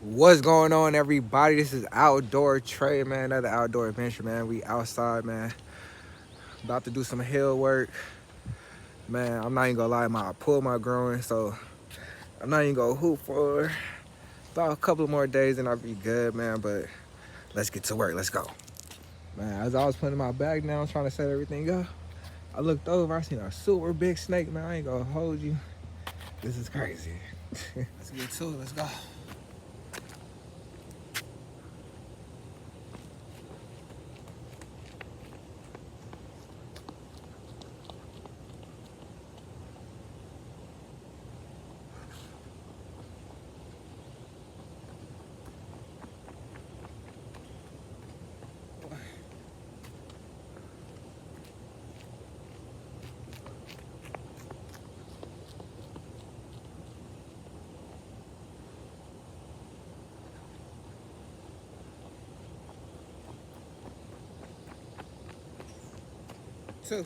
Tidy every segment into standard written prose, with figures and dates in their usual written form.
What's going on, everybody? This is Outdoor Trey, man. Another outdoor adventure, man. We outside, man. About to do some hill work, man. I'm not even gonna lie, my pull my growing, so I'm not even gonna hoop for about a couple more days, and I'll be good, man. But let's get to work. Let's go, man. As I was putting my bag down, trying to set everything up, I looked over. I seen a super big snake, man. I ain't gonna hold you. This is crazy. Let's get to it. Let's go. Two.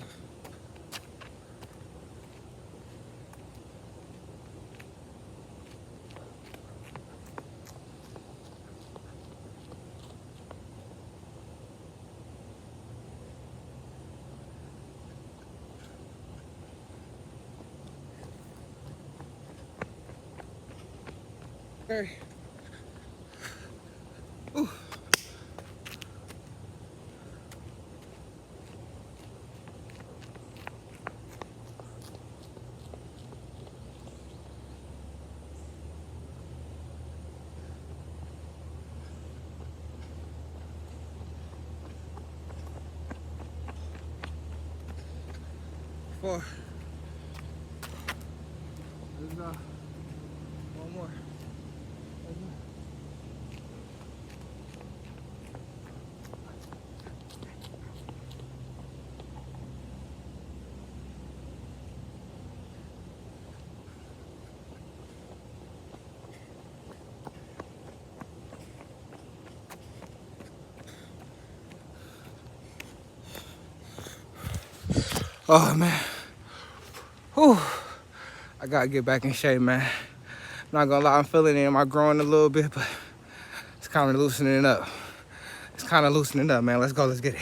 3. Ooh. 4. Let's go. One more. Let's go. 'Oh man. Whew. I gotta get back in shape, man. Not gonna lie, I'm feeling it in my groin a little bit, but it's kind of loosening up. It's kind of loosening up, man. Let's go. Let's get it.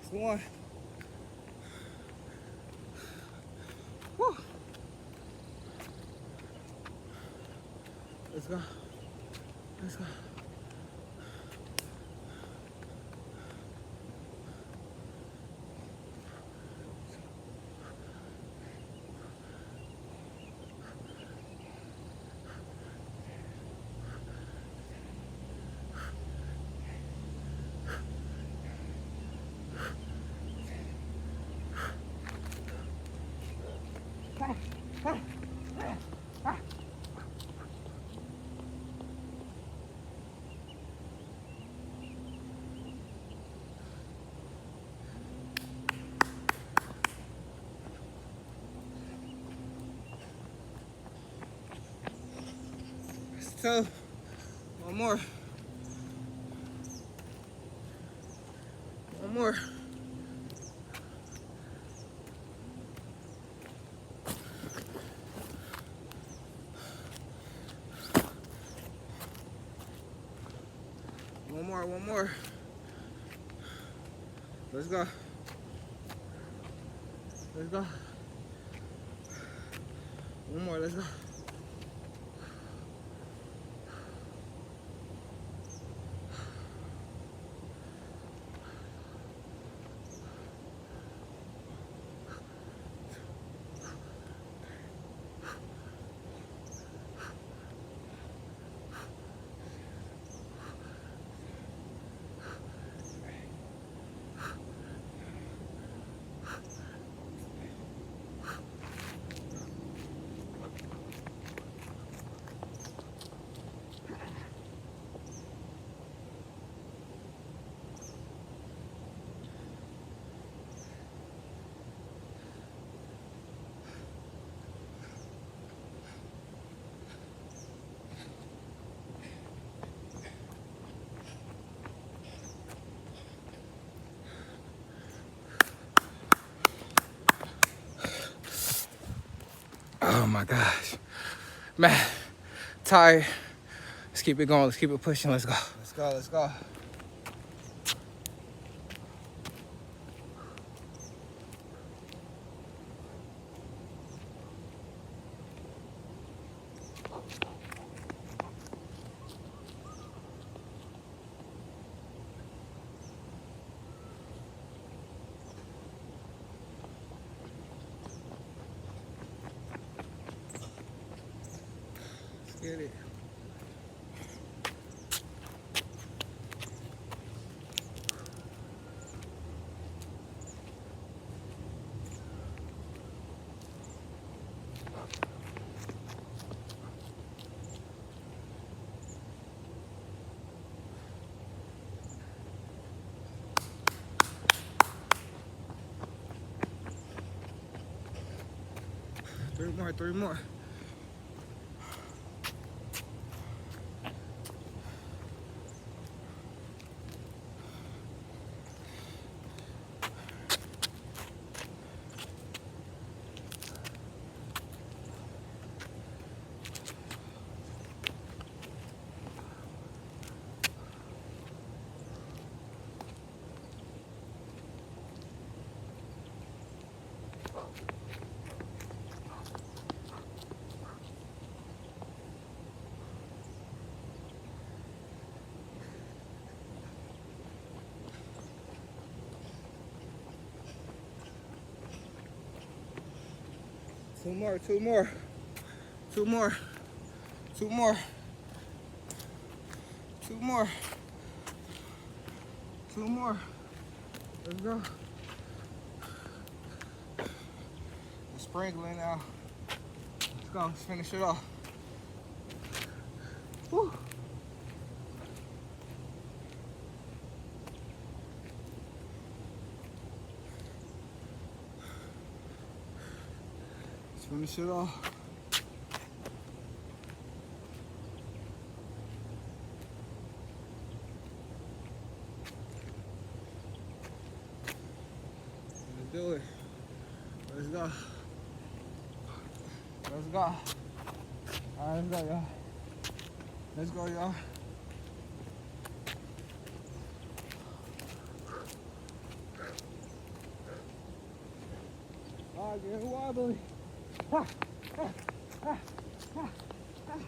It's one. Whew. Let's go. Let's go. It's 2. One more. One more. One more. One more. Let's go. Let's go. One more. Let's go. Oh my gosh. Man, tired. Let's keep it going. Let's keep it pushing. Let's go. Let's go. Let's go. Let's get it. Three more. Two more. Two more. Two more. Two more. Two more. Two more. Let's go. We're sprinkling now. Let's go. Let's finish it off. Woo. Let's finish it off. Do it. Let's go. Let's go. All right, let's go, y'all. Let's go, y'all. Oh, get wobbly. Ha, ha, ha, ha, ha.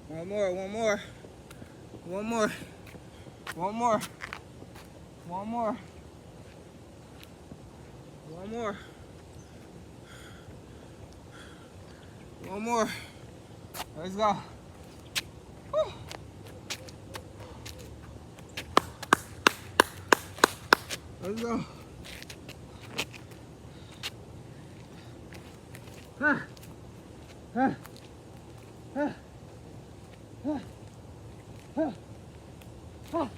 One more. One more. One more. One more. One more. One more. One more. Let's go. Woo. Let's go. Ha. Ha. Ha. Ha. Ha. Ha. Ha.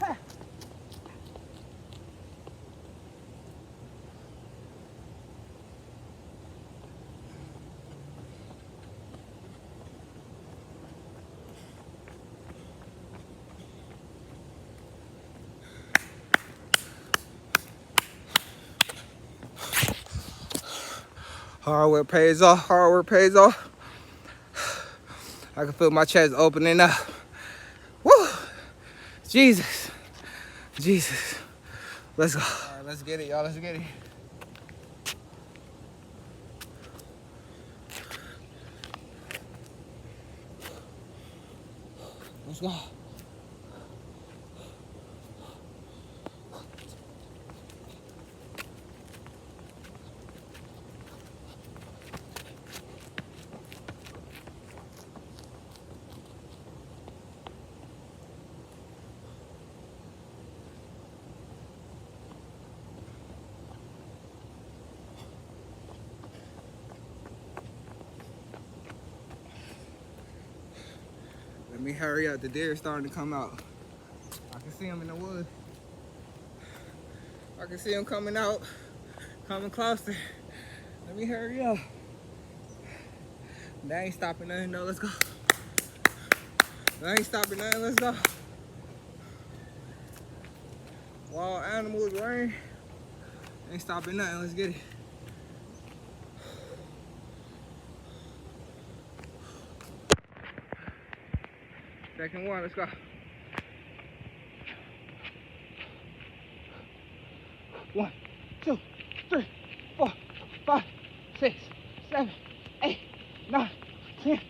Ha. Hard work pays off. Hard work pays off. I can feel my chest opening up. Woo! Jesus. Jesus. Let's go. All right, let's get it, y'all. Let's get it. Let's go. Let me hurry up. The deer's starting to come out. I can see him in the woods. I can see him coming out, coming closer. Let me hurry up. That ain't stopping nothing, no, let's go. That ain't stopping nothing, let's go. Wild animals, rain. Ain't stopping nothing, let's get it. Second one, let's go. 1, 2, 3, 4, 5, 6, 7, 8, 9, 10.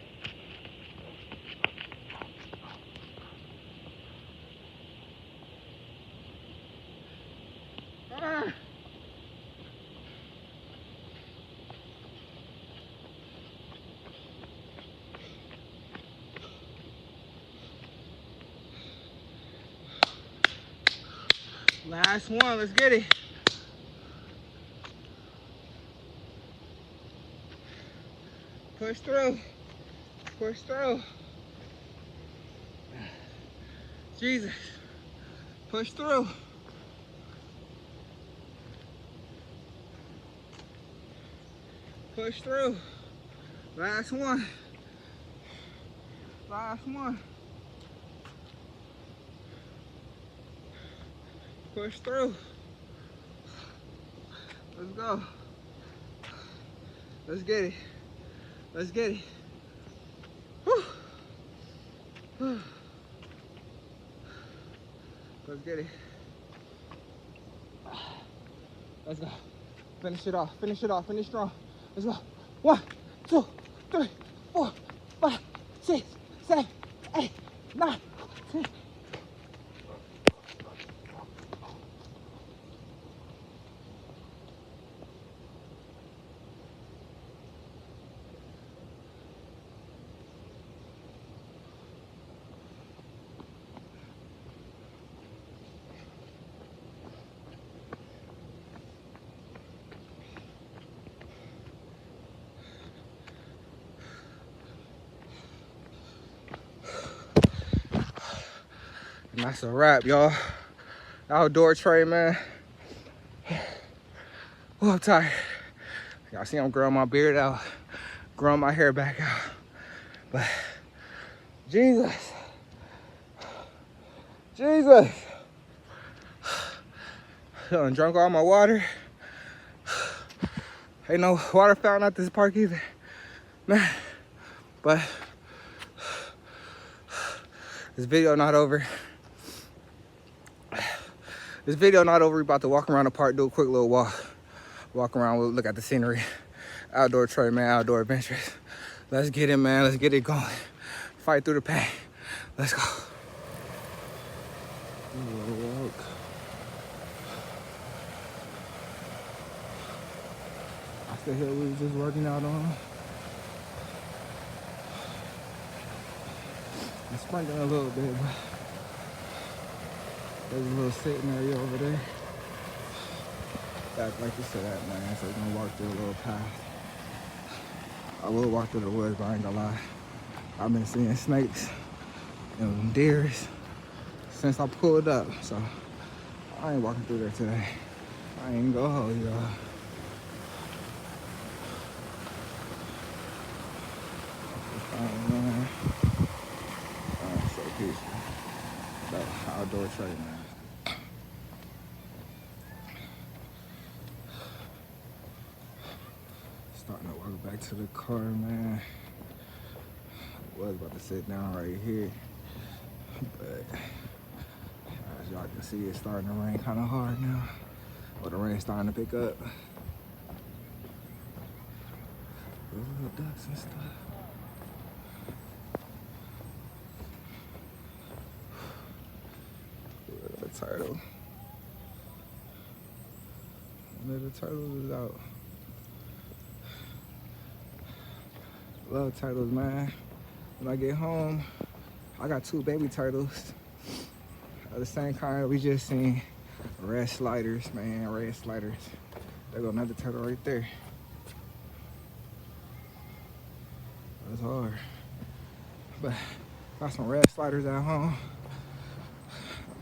Last one, let's get it. Push through. Push through. Jesus. Push through. Push through. Last one. Last one. Push through. Let's go. Let's get it. Let's get it. Whew. Whew. Let's get it. Let's go. Finish it off. Finish it off. Finish strong. Let's go. 1, 2, 3, 4, 5, 6, 7, 8, 9, 10. And that's a wrap, y'all. Outdoor Trey, man. Oh, I'm tired. Y'all see I'm growing my beard out, growing my hair back out. But Jesus, Jesus. I done drunk all my water. Ain't no water fountain at this park either, man. But this video not over. This video not over. We about to walk around the park, do a quick little walk. Walk around, we'll look at the scenery. Outdoor Trey, man, outdoor adventures. Let's get it, man. Let's get it going. Fight through the pain. Let's go. That's the hill we was just working out on. I'm sprinkling a little bit, but there's a little sitting area over there. Back like you said, man, so we're gonna walk through a little path. I will walk through the woods, but I ain't gonna lie. I've been seeing snakes and deers since I pulled up, so I ain't walking through there today. I ain't gonna hold y'all. Man. So peaceful. That outdoor Trey, man. Starting to walk back to the car, man. I was about to sit down right here, but as y'all can see, it's starting to rain kind of hard now. Or the rain's starting to pick up. Those little ducks and stuff. Look at the turtle. One of the turtles is out. Love turtles, man. When I get home, I got 2 baby turtles. The same kind we just seen. Red sliders, man, red sliders. There go another turtle right there. That's hard. But got some red sliders at home.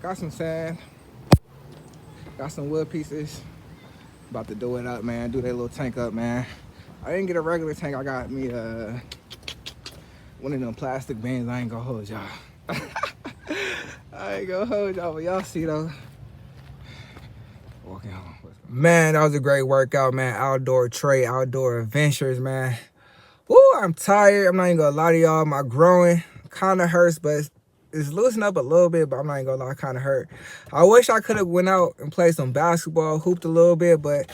Got some sand. Got some wood pieces. About to do it up, man. Do that little tank up, man. I didn't get a regular tank. I got me a One of them plastic bands, I ain't gonna hold y'all. I ain't gonna hold y'all, but y'all see though. Walking home. Man, that was a great workout, man. Outdoor Trey, outdoor adventures, man. Woo, I'm tired. I'm not even gonna lie to y'all. My groin kind of hurts, but it's loosening up a little bit, but I'm not even gonna lie, kind of hurt. I wish I could have went out and played some basketball, hooped a little bit, but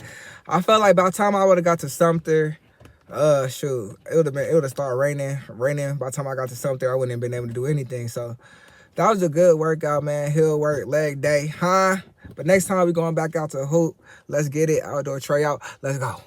I felt like by the time I would have got to Sumter, shoot, it would have started raining. By the time I got to Sumter, I wouldn't have been able to do anything. So that was a good workout, man. Hill work, leg day, huh? But next time we going back out to hoop. Let's get it. Outdoor Trey out. Let's go.